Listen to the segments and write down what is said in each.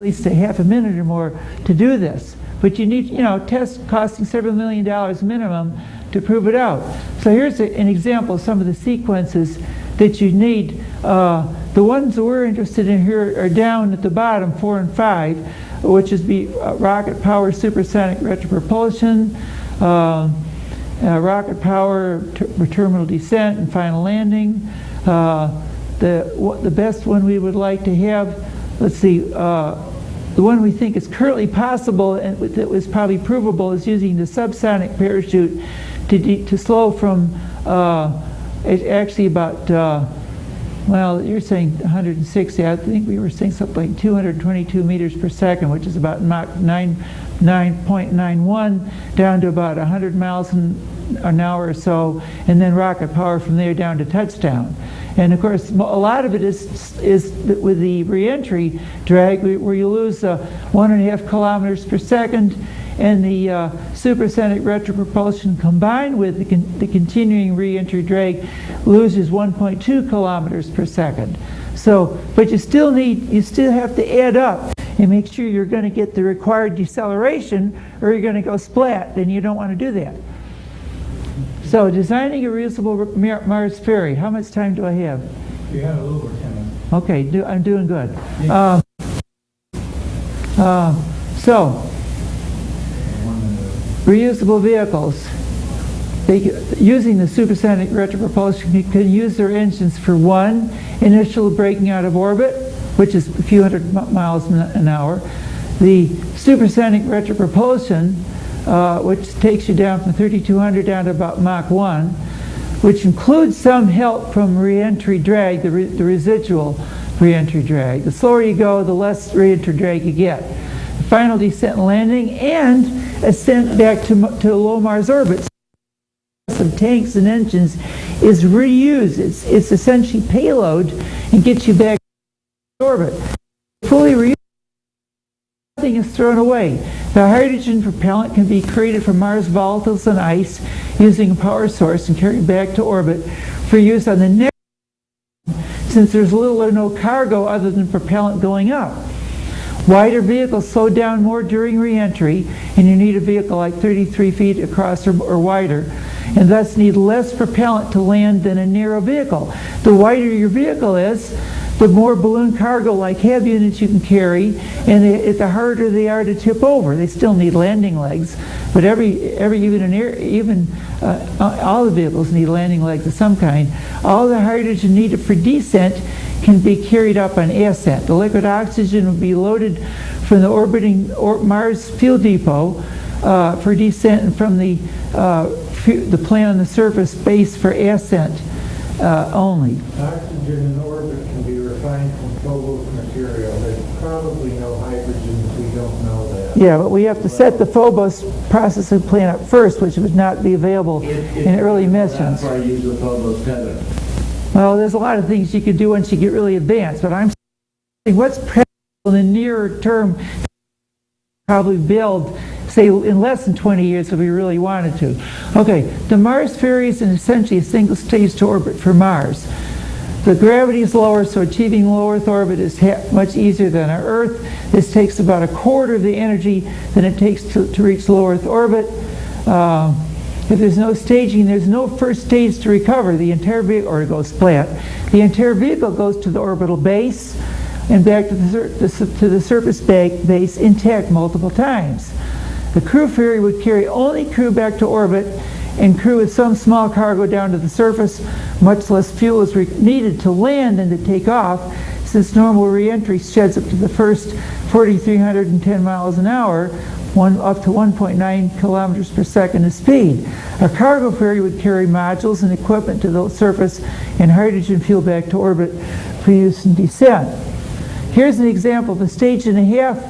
least a half a minute or more to do this. But you need, tests costing several $1 million minimum to prove it out. So here's an example of some of the sequences that you need. The ones that we're interested in here are down at the bottom, 4 and 5, which is rocket power, supersonic retropropulsion, rocket power, terminal descent, and final landing. The best one we would like to have, let's see, the one we think is currently possible and that was probably provable is using the subsonic parachute to slow from actually about, well, you're saying 160. I think we were saying something like 222 meters per second, which is about Mach 9.91 down to about 100 miles an hour or so, and then rocket power from there down to touchdown. And of course, a lot of it is with the reentry drag, where you lose 1.5 kilometers per second, and the supersonic retropropulsion combined with the continuing reentry drag loses 1.2 kilometers per second. So, but you still have to add up and make sure you're going to get the required deceleration, or you're going to go splat, and you don't want to do that. So, designing a reusable Mars ferry. How much time do I have? You have a little over 10 minutes. Okay, I'm doing good. Yeah. So, reusable vehicles. Using the supersonic retropropulsion, you can use their engines for one, initial breaking out of orbit, which is a few hundred miles an hour. The supersonic retropropulsion, which takes you down from 3,200 down to about Mach 1, which includes some help from reentry drag, the residual reentry drag. The slower you go, the less reentry drag you get. The final descent and landing, and ascent back to low Mars orbit. Some tanks and engines is reused. It's essentially payload and gets you back to orbit. Fully reused, nothing is thrown away. The hydrogen propellant can be created from Mars volatiles and ice using a power source and carried back to orbit for use on the next, since there's little or no cargo other than propellant going up. Wider vehicles slow down more during reentry, and you need a vehicle like 33 feet across or wider, and thus need less propellant to land than a narrow vehicle. The wider your vehicle is, the more balloon cargo like HAB units you can carry, and the harder they are to tip over. They still need landing legs, but all the vehicles need landing legs of some kind. All the hydrogen needed for descent can be carried up on ascent. The liquid oxygen will be loaded from the orbiting Mars fuel depot for descent, and from the plane on the surface base for ascent only. Oxygen in orbit can be refined from phobos material. There's probably no hydrogen if we don't know that. Yeah, but we have to set the Phobos processing plant up first, which would not be available in early missions. That's why I use the phobos tether. Well, there's a lot of things you can do once you get really advanced, but I'm saying what's practical in the nearer term, probably build, say, in less than 20 years if we really wanted to. Okay, the Mars ferry is essentially a single stage to orbit for Mars. The gravity is lower, so achieving low Earth orbit is much easier than our Earth. This takes about a quarter of the energy than it takes to reach low Earth orbit. If there's no staging, there's no first stage to recover. The entire vehicle, or to go splat, the entire vehicle goes to the orbital base and back to the surface base intact multiple times. The crew ferry would carry only crew back to orbit and crew with some small cargo down to the surface. Much less fuel is needed to land than to take off, since normal reentry sheds up to the first 4,310 miles an hour, up to 1.9 kilometers per second of speed. A cargo ferry would carry modules and equipment to the surface and hydrogen fuel back to orbit for use in descent. Here's an example of a stage and a half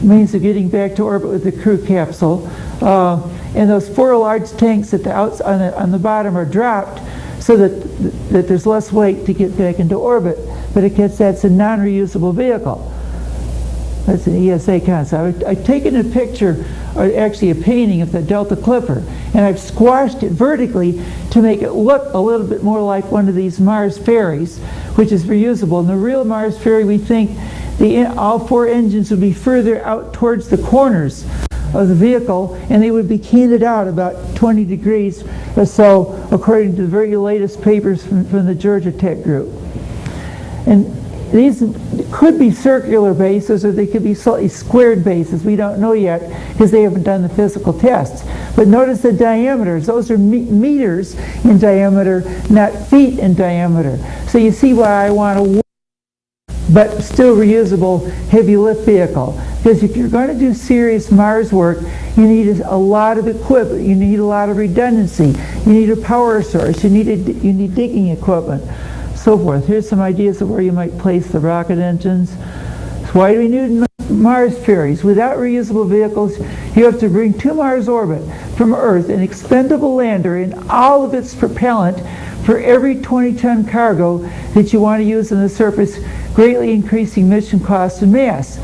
means of getting back to orbit with the crew capsule. And those 4 large tanks at the on the bottom are dropped so that there's less weight to get back into orbit. But that's a non-reusable vehicle. That's an ESA concept. I've taken a picture, or actually a painting of the Delta Clipper, and I've squashed it vertically to make it look a little bit more like one of these Mars ferries, which is reusable. And the real Mars ferry, we think all 4 engines would be further out towards the corners of the vehicle, and they would be canted out about 20 degrees or so, according to the very latest papers from the Georgia Tech group. And these could be circular bases, or they could be slightly squared bases. We don't know yet because they haven't done the physical tests. But notice the diameters. Those are meters in diameter, not feet in diameter. So you see why I want a but still reusable heavy lift vehicle. Because if you're going to do serious Mars work, you need a lot of equipment. You need a lot of redundancy. You need a power source. You need digging equipment, so forth. Here's some ideas of where you might place the rocket engines. So why do we need Mars ferries? Without reusable vehicles, you have to bring to Mars orbit from Earth an expendable lander and all of its propellant for every 20-ton cargo that you want to use on the surface, greatly increasing mission cost and mass.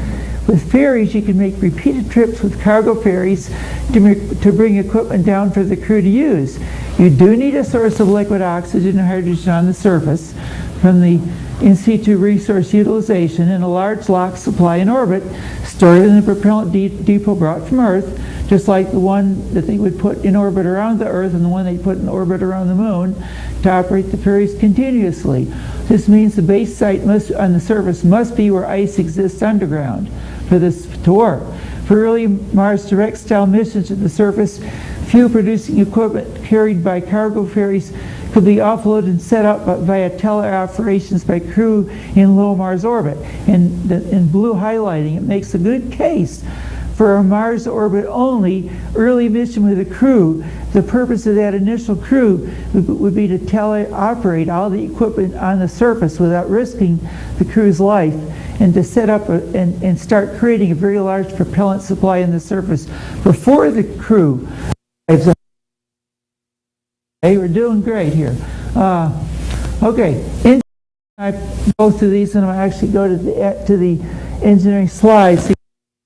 With ferries, you can make repeated trips with cargo ferries to bring equipment down for the crew to use. You do need a source of liquid oxygen and hydrogen on the surface from the in situ resource utilization and a large lock supply in orbit stored in the propellant depot brought from Earth, just like the one that they would put in orbit around the Earth and the one they put in orbit around the Moon to operate the ferries continuously. This means the base site on the surface must be where ice exists underground for this to work. For early Mars direct style missions to the surface, fuel producing equipment carried by cargo ferries could be offloaded and set up via teleoperations by crew in low Mars orbit. And in blue highlighting, it makes a good case for a Mars orbit only early mission with a crew. The purpose of that initial crew would be to teleoperate all the equipment on the surface without risking the crew's life, and to set up and start creating a very large propellant supply on the surface before the crew arrives. Hey, we're doing great here. Okay, I go through these, and I'll actually go to the engineering slides so you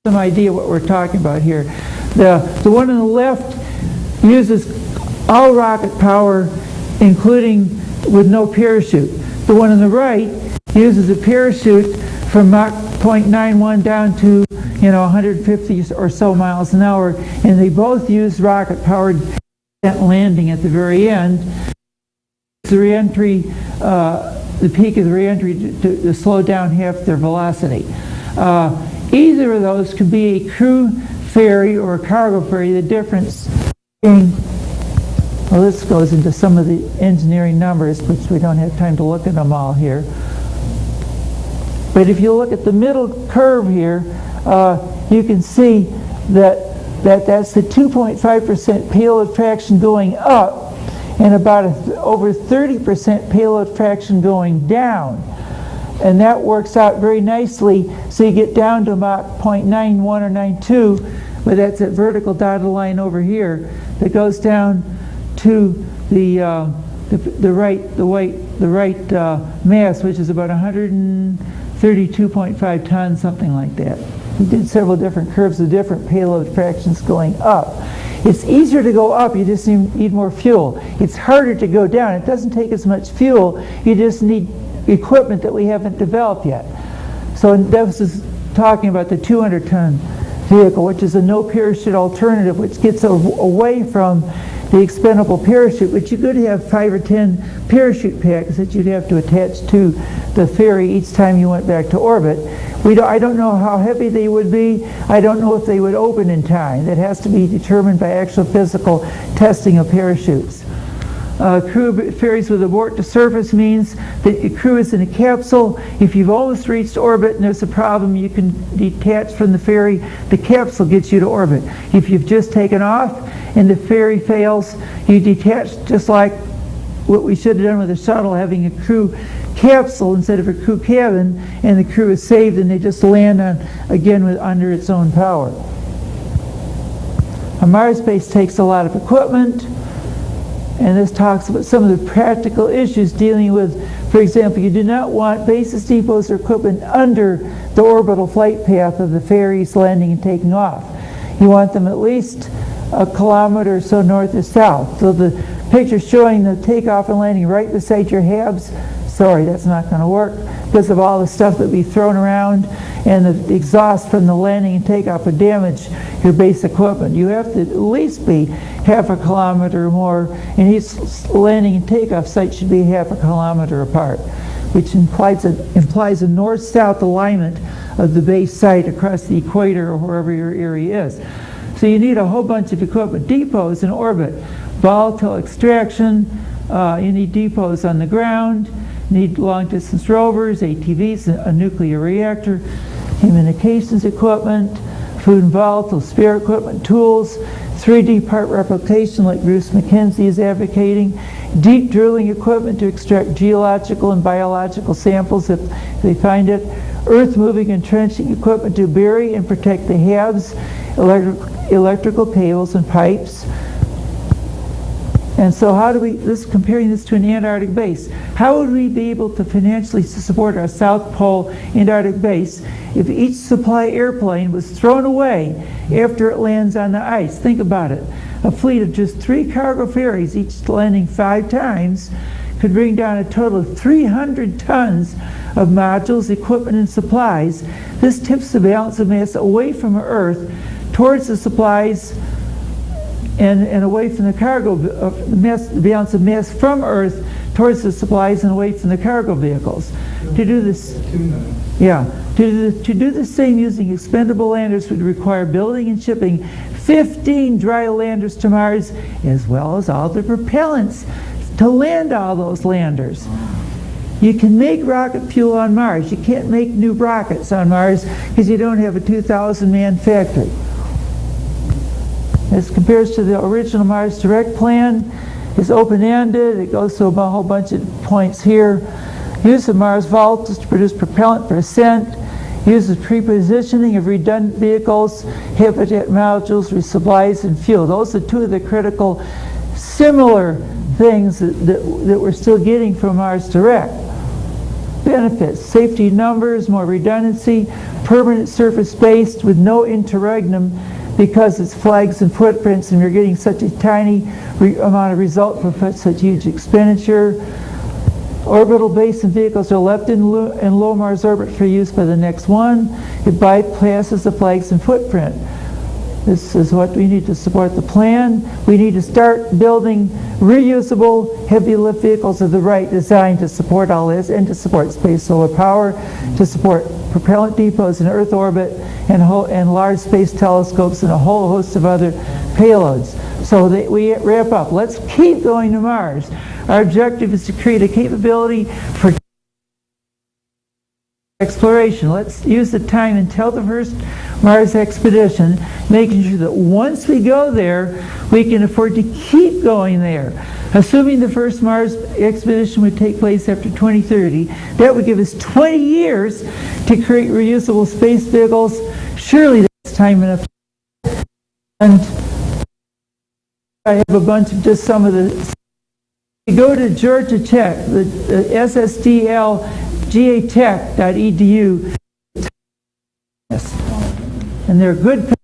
have some idea what we're talking about here. The one on the left uses all rocket power, including with no parachute. The one on the right uses a parachute from Mach 0.91 down to 150 or so miles an hour, and they both use rocket-powered landing at the very end. The reentry, the peak of the reentry to slow down half their velocity. Either of those could be a crew ferry or a cargo ferry. The difference being, well, this goes into some of the engineering numbers, which we don't have time to look at them all here. But if you look at the middle curve here, you can see that's the 2.5% payload fraction going up and about over 30% payload fraction going down. And that works out very nicely, so you get down to about 0.91 or 92, but that's that vertical dotted line over here that goes down to the right mass, which is about 132.5 tons, something like that. We did several different curves of different payload fractions going up. It's easier to go up, you just need more fuel. It's harder to go down. It doesn't take as much fuel, you just need equipment that we haven't developed yet. So this is talking about the 200-ton vehicle, which is a no parachute alternative, which gets away from the expendable parachute, but you could have 5 or 10 parachute packs that you'd have to attach to the ferry each time you went back to orbit. I don't know how heavy they would be. I don't know if they would open in time. That has to be determined by actual physical testing of parachutes. Crew ferries with abort to surface means that the crew is in a capsule. If you've almost reached orbit and there's a problem, you can detach from the ferry. The capsule gets you to orbit. If you've just taken off and the ferry fails, you detach, just like what we should have done with the shuttle, having a crew capsule instead of a crew cabin, and the crew is saved and they just land under its own power. A Mars base takes a lot of equipment, and this talks about some of the practical issues dealing with, for example, you do not want bases, depots, or equipment under the orbital flight path of the ferries landing and taking off. You want them at least a kilometer or so north or south. So the picture showing the takeoff and landing right beside your HABs, sorry, that's not going to work. because of all the stuff that we thrown around, and the exhaust from the landing and takeoff would damage your base equipment. You have to at least be half a kilometer or more, and each landing and takeoff site should be half a kilometer apart, which implies a north-south alignment of the base site across the equator or wherever your area is. So you need a whole bunch of equipment. Depots in orbit, volatile extraction, you need depots on the ground, you need long-distance rovers, ATVs, a nuclear reactor, communications equipment, food and volatile spare equipment, tools, 3D part replication like Bruce McKenzie is advocating, deep drilling equipment to extract geological and biological samples if they find it, earth-moving and trenching equipment to bury and protect the halves, electrical cables and pipes. And so how do we, comparing this to an Antarctic base, how would we be able to financially support our South Pole Antarctic base if each supply airplane was thrown away after it lands on the ice? Think about it. A fleet of just 3 cargo ferries, each landing 5 times, could bring down a total of 300 tons of modules, equipment, and supplies. This tips the balance of mass away from Earth towards the supplies and away from the cargo, the balance of mass from Earth towards the supplies and away from the cargo vehicles. To do this, to do the same using expendable landers would require building and shipping 15 dry landers to Mars, as well as all the propellants to land all those landers. You can make rocket fuel on Mars. You can't make new rockets on Mars because you don't have a 2,000-man factory. As compared to the original Mars Direct plan, it's open-ended. It goes through a whole bunch of points here. Use of Mars volatiles to produce propellant for ascent. Uses pre-positioning of redundant vehicles, habitat modules, resupplies, and fuel. Those are 2 of the critical similar things that we're still getting from Mars Direct. Benefits: safety numbers, more redundancy, permanent surface-based with no interregnum, because it's flags and footprints and you're getting such a tiny amount of result for such huge expenditure. Orbital base and vehicles are left in low Mars orbit for use by the next one. It bypasses the flags and footprint. This is what we need to support the plan. We need to start building reusable heavy lift vehicles of the right design to support all this, and to support space solar power, to support propellant depots in Earth orbit, and large space telescopes and a whole host of other payloads. So that we wrap up. Let's keep going to Mars. Our objective is to create a capability for exploration. Let's use the time until the first Mars expedition, making sure that once we go there, we can afford to keep going there. Assuming the first Mars expedition would take place after 2030, that would give us 20 years to create reusable space vehicles. Surely that's time enough. And I have a bunch of just some of the. You go to Georgia Tech, the ssdlgatech.edu, and they're good.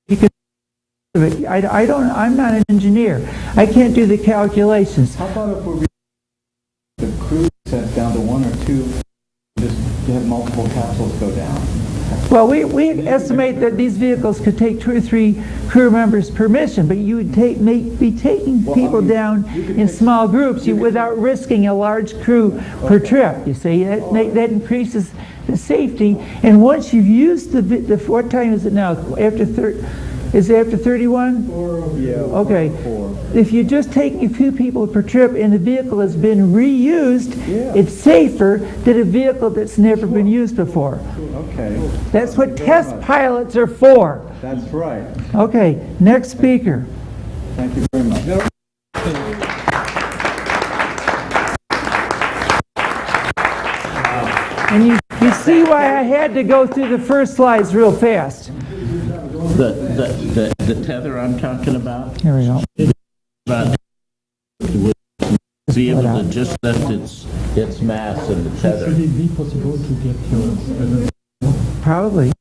You can. I'm not an engineer. I can't do the calculations. How about if we the crew set down to 1 or 2, just have multiple capsules go down? Well, we estimate that these vehicles could take 2 or 3 crew members per mission, but you would be taking people down in small groups without risking a large crew per trip. You see, that increases the safety. And once you've used the what time is it now? After 30. Is it after 31? Yeah. Okay. 4. If you're just taking a few people per trip and the vehicle has been reused, it's safer than a vehicle that's never been used before. Okay. That's what test pilots are for. That's right. Okay, next speaker. Thank you very much. And you see why I had to go through the first slides real fast. The tether I'm talking about, Here we go. about be able to just lift its mass in the tether. Probably.